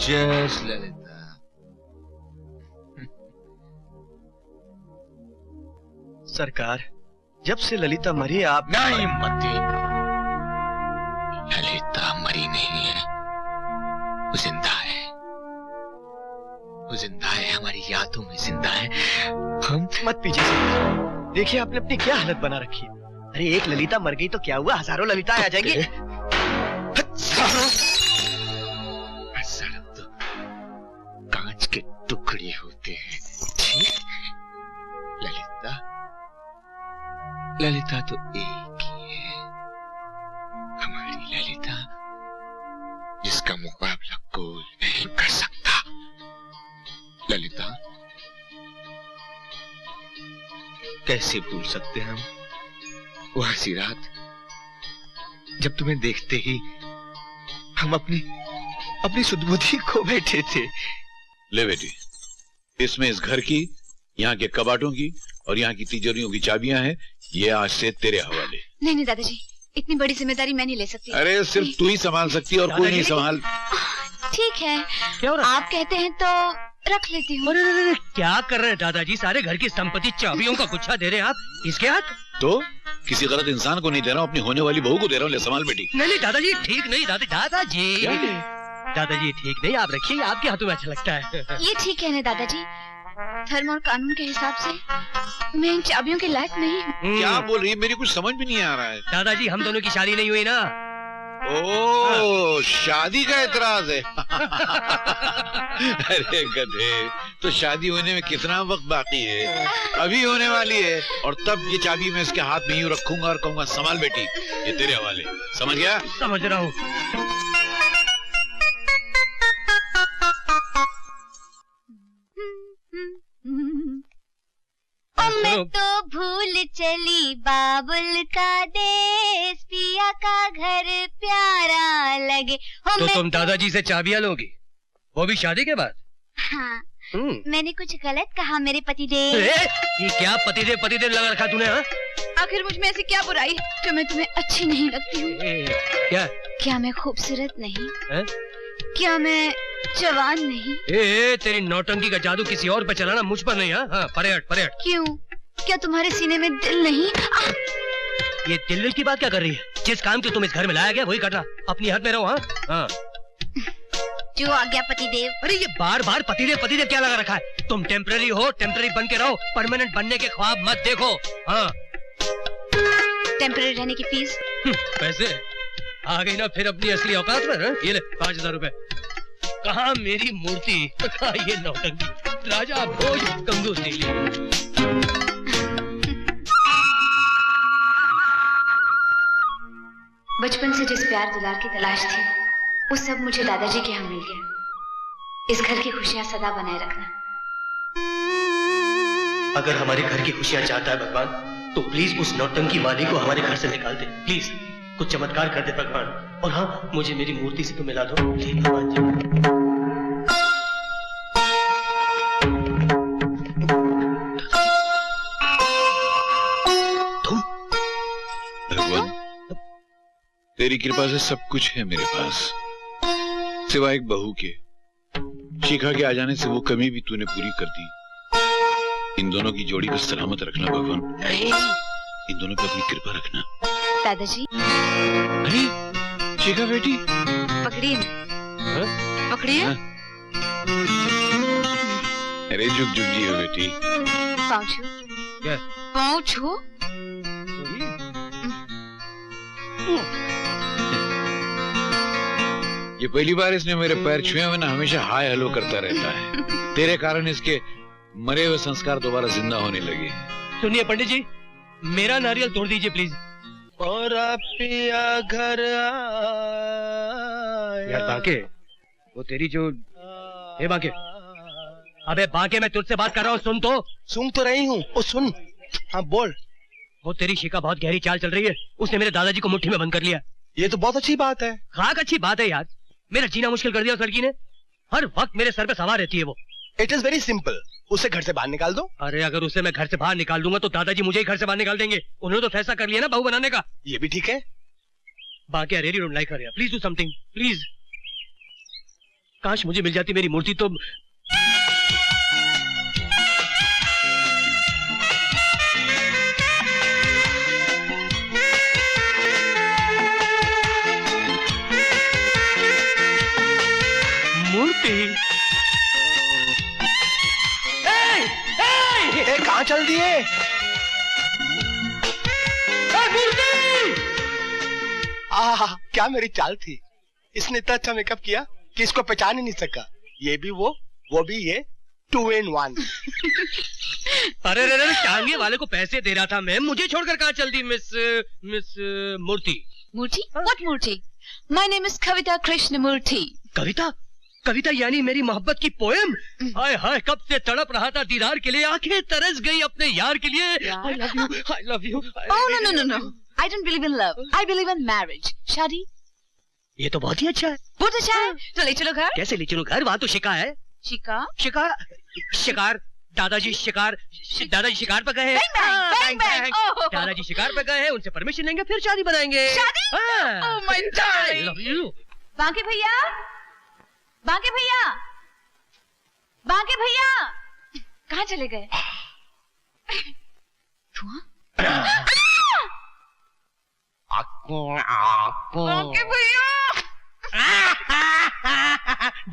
Just Lalita. सरकार, जब से ललिता मरी आप नहीं मती, ललिता मरी नहीं है, वो जिंदा है, वो जिंदा है, हमारी यादों में जिंदा है। हम मत पीछे से देखिए, आपने अपनी क्या हालत बना रखी है। अरे एक ललिता मर गई तो क्या हुआ, हजारों ललिता आ जाएंगे। हजारों तो कांच के टुकड़े होते हैं। ललिता, ललिता तो एक ही है, हमारी ललिता, जिसका मुकाबला कोई नहीं कर सकता। ललिता, कैसे भूल सकते हैं हम वो हंसी रात, जब तुम्हें देखते ही हम अपनी सुध-बुद्धि खो बैठे थे। ले बेटी, इसमें इस घर की, यहाँ के कबाटों की और यहाँ की तिजोरियों की चाबियां हैं, ये आज से तेरे हवाले। नहीं नहीं दादाजी, इतनी बड़ी जिम्मेदारी मैं नहीं ले सकती। अरे सिर्फ तू ही संभाल सकती है और कोई नहीं संभाल। ठीक है, क्या हो रहा है? आप कहते हैं तो रख लेती हूँ। अरे क्या कर रहे हैं दादाजी, सारे घर की संपत्ति चाबियों का गुच्छा दे रहे हैं आप इसके हाथ? तो किसी गलत इंसान को नहीं दे रहा हूँ, अपनी होने वाली बहू को दे रहा हूँ। ले संभाल बेटी। नहीं दादाजी ठीक नहीं, दादाजी ठीक नहीं, आप रखिए, आपके हाथों में अच्छा लगता है। ये ठीक है ना दादाजी, धर्म और कानून के हिसाब से मैं इन चाबियों के लायक नहीं हूँ। क्या बोल रही है, मेरी कुछ समझ भी नहीं आ रहा है। दादाजी हम दोनों की शादी नहीं हुई ना। ओ शादी का एतराज है। अरे गधे, तो शादी होने में कितना वक्त बाकी है, अभी होने वाली है। और तब ये चाबी मैं इसके हाथ में यूं रखूंगा और कहूंगा संभाल बेटी, ये तेरे हवाले। समझ गया? समझ रहा हूँ। मैं तो भूल चली बाबुल का देश, पिया का घर प्यारा लगे। तो तुम दादाजी से चाबियां लोगी, वो भी शादी के बाद? हाँ, मैंने कुछ गलत कहा मेरे पतिदेव? ये क्या पतिदेव लगा रखा तूने? हाँ? आखिर मुझ में ऐसी क्या बुराई जो मैं तुम्हें अच्छी नहीं लगती हूँ? क्या मैं खूबसूरत नहीं? क्या मैं जवान नहीं? तेरी नौटंकी का जादू किसी और पे चलाना, मुझ पर नहीं। हाँ, परे हट। क्यों, क्या तुम्हारे सीने में दिल नहीं? ये दिल की बात क्या कर रही है? जिस काम के तुम इस घर में लाया गया वही करना, अपनी हद में रहो। हाँ जो आ गया पतिदेव। अरे ये बार पतिदेव क्या लगा रखा है? तुम टेम्पररी हो, टेम्पररी बन के रहो, परमानेंट बनने के ख्वाब मत देखो। हाँ, टेम्पररी रहने की फीस? पैसे आ गई ना फिर अपनी असली औकात में। ये ले 5000 रुपए। कहाँ मेरी मूर्ति, ये नौटंकी, राजा भोज कंगूस नीली। बचपन से जिस प्यार दुलार की तलाश थी, वो सब मुझे दादाजी के यहाँ मिल गया। इस घर की खुशियाँ सदा बनाए रखना। अगर हमारे घर की खुशियाँ चाहता है भगवान, तो प्लीज उस नौटंकी वाली को हमारे घर से निकाल दे। प्लीज कुछ चमत्कार कर दे भगवान। और हाँ, मुझे मेरी मूर्ति से तो मिला दो प्लीज भगवान जी। तेरी कृपा से सब कुछ है मेरे पास, सिवाय एक बहू के। शिखा के आ जाने से वो कमी भी तूने पूरी कर दी। इन दोनों की जोड़ी को सलामत रखना भगवान, इन दोनों पे अपनी कृपा रखना। दादाजी। अरे शिखा बेटी, पकड़िए, पकड़िए। अरे जुग जुग जी हो बेटी। पाँव छू। क्या? पाँव छू। ये पहली बार इसने मेरे पैर छुए हुए ना, हमेशा हाय हेलो करता रहता है। तेरे कारण इसके मरे हुए संस्कार दोबारा जिंदा होने लगे। सुनिए पंडित जी, मेरा नारियल तोड़ दीजिए प्लीज। और पिया घर यार बांके, वो तेरी जो बांके, अबे बांके मैं तुझसे बात कर रहा हूँ, सुन तो रही हूँ। ओ सुन, हाँ बोल। वो तेरी शिखा बहुत गहरी चाल चल रही है, उसने मेरे दादाजी को मुट्ठी में बंद कर लिया। ये तो बहुत अच्छी बात है। खाक अच्छी बात है यार, मेरा जीना मुश्किल कर दिया उस लड़की ने। हर वक्त मेरे सर पे सवार रहती है वो। इट इज वेरी सिंपल, उसे घर से बाहर निकाल दो। अरे अगर उसे मैं घर से बाहर निकाल दूंगा तो दादाजी मुझे ही घर से बाहर निकाल देंगे। उन्होंने तो फैसला कर लिया ना बहू बनाने का। ये भी ठीक है। बाकी I really don't like her, please do something please. काश मुझे मिल जाती मेरी मूर्ति तो। मूर्ति कहाँ चल दिए? क्या मेरी चाल थी? इसने इतना अच्छा मेकअप किया कि इसको पहचान ही नहीं सका। ये भी वो भी ये, 2 in 1। अरे रे टांगे वाले को पैसे दे रहा था मैं, मुझे छोड़कर कहाँ चल दी miss Murthy? Murthy? What Murthy? My name is Kavita Krishnamurthy. Kavita? Kavita यानी मेरी मोहब्बत की पोएम? हाय हाय, कब से तड़प रहा था दीदार के लिए, आंखें तरस गई अपने यार के लिए। I love you, I love you। Oh no, I don't believe in love, I believe in marriage। शादी? ये तो बहुत ही अच्छा है। बहुत अच्छा है, तो ले चलो घर। कैसे ले चलो घर? वहाँ तो शिकार है। शिकार दादाजी शिकार पर गए हैं। दादाजी शिकार पर गए हैं, उनसे परमिशन लेंगे फिर शादी बनाएंगे। Oh my darling। Love you। बांके भैया कहाँ चले गए? बांके भैया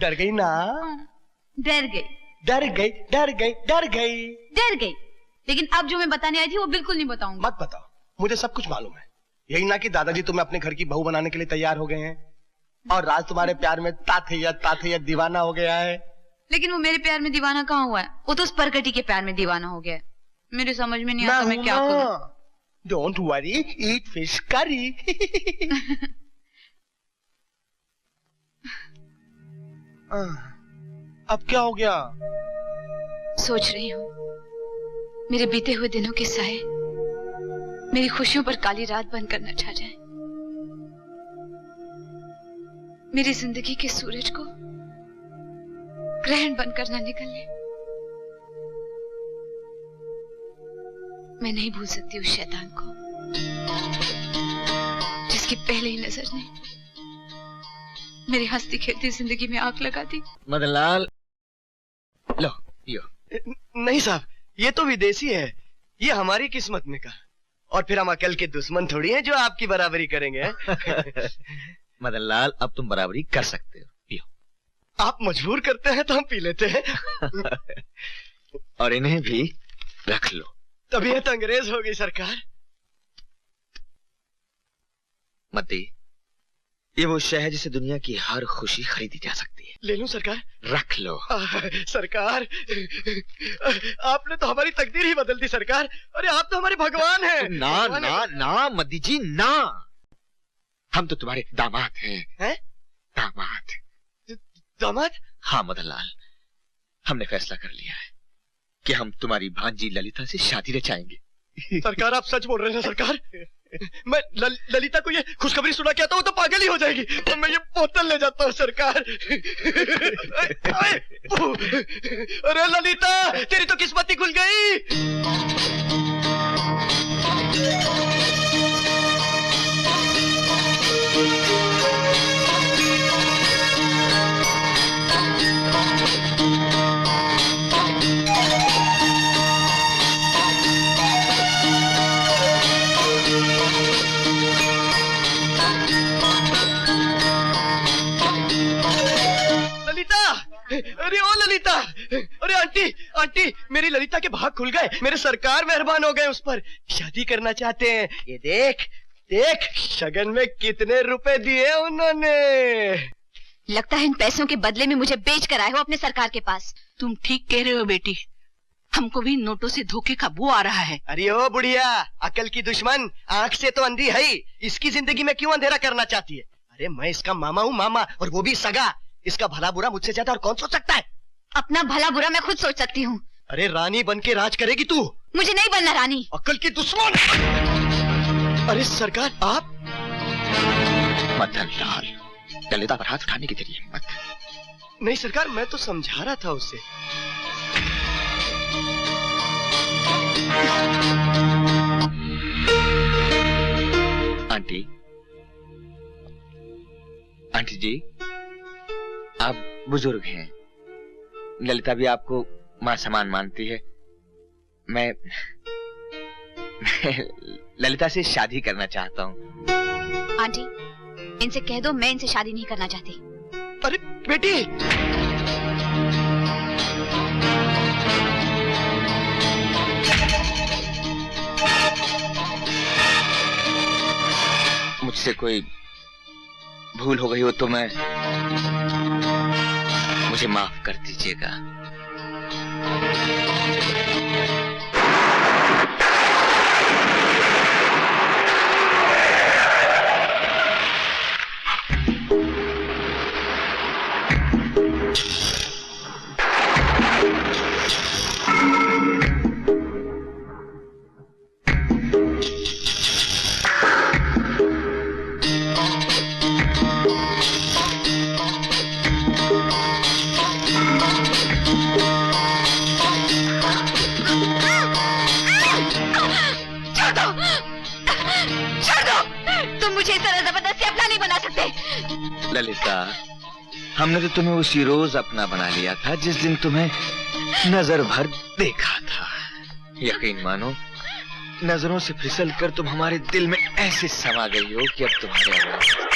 डर गई ना? डर गई। लेकिन अब जो मैं बताने आई थी वो बिल्कुल नहीं बताऊंगी। मत बताओ, मुझे सब कुछ मालूम है। यही ना कि दादाजी तुम्हें अपने घर की बहू बनाने के लिए तैयार हो गए हैं और राज तुम्हारे प्यार में ताथैया दीवाना हो गया है। लेकिन वो मेरे प्यार में दीवाना कहाँ हुआ है? वो तो उस परकटी के प्यार में दीवाना हो गया है। मेरे समझ में नहीं आता मैं क्या करूं। Don't worry, eat fish curry. अब क्या हो गया? सोच रही हूँ मेरे बीते हुए दिनों के साए मेरी खुशियों पर काली रात बन कर न छा जाए, मेरी जिंदगी के सूरज को ग्रहण बनकर न निकलने। मैं नहीं भूल सकती उस शैतान को जिसकी पहले ही नजर ने मेरी हंसती खेलती जिंदगी में आग लगा दी। मदनलाल, लो पियो। नहीं साहब, ये तो विदेशी है, ये हमारी किस्मत में का। और फिर हम अकल के दुश्मन थोड़ी हैं जो आपकी बराबरी करेंगे। मदनलाल, अब तुम बराबरी कर सकते हो, पियो। आप मजबूर करते हैं तो हम पी लेते हैं। और इन्हें भी रख लो। तबीयत अंग्रेज हो गई सरकार। मती, ये वो शय है जिसे दुनिया की हर खुशी खरीदी जा सकती है। ले लूं सरकार? रख लो। सरकार, आपने तो हमारी तकदीर ही बदल दी सरकार। अरे आप तो हमारे भगवान हैं। ना मद्दी जी ना, हम तो तुम्हारे दामाद हैं। दामाद? हाँ मदनलाल, हमने फैसला कर लिया है कि हम तुम्हारी भांजी ललिता से शादी रचाएंगे। सरकार आप सच बोल रहे हैं सरकार? मैं ललिता को ये खुशखबरी सुना के आता हूँ तो पागल ही हो जाएगी। और मैं ये बोतल ले जाता हूँ सरकार। अरे ललिता, तेरी तो किस्मत ही खुल गई। अरे ओ ललिता, अरे आंटी मेरी ललिता के भाग खुल गए। मेरे सरकार मेहरबान हो गए उस पर, शादी करना चाहते हैं। ये देख शगन में कितने रुपए दिए उन्होंने। लगता है इन पैसों के बदले में मुझे बेच कर आए हो अपने सरकार के पास। तुम ठीक कह रहे हो बेटी, हमको भी नोटों से धोखे का बू आ रहा है। अरे ओ बुढ़िया, अकल की दुश्मन, आंख से तो अंधी है ही, इसकी जिंदगी में क्यों अंधेरा करना चाहती है? अरे मैं इसका मामा हूँ, मामा, और वो भी सगा। इसका भला बुरा मुझसे ज्यादा और कौन सोच सकता है? अपना भला बुरा मैं खुद सोच सकती हूँ। अरे रानी बन के राज करेगी तू? मुझे नहीं बनना रानी। अक्ल की दुश्मन। अरे सरकार आप? मदनलाल, ललिता पर हाथ उठाने की तेरी हिम्मत? नहीं सरकार, मैं तो समझा रहा था उसे। आंटी जी, आप बुजुर्ग हैं। ललिता भी आपको माँ समान मानती है। मैं ललिता से शादी करना चाहता हूँ। आंटी, इनसे कह दो मैं इनसे शादी नहीं करना चाहती। अरे बेटी, मुझसे कोई भूल हो गई हो तो मुझे माफ कर दीजिएगा। ललिता, हमने तो तुम्हें उसी रोज अपना बना लिया था जिस दिन तुम्हें नजर भर देखा था। यकीन मानो, नजरों से फिसल कर तुम हमारे दिल में ऐसे समा गई हो कि अब तुम्हारे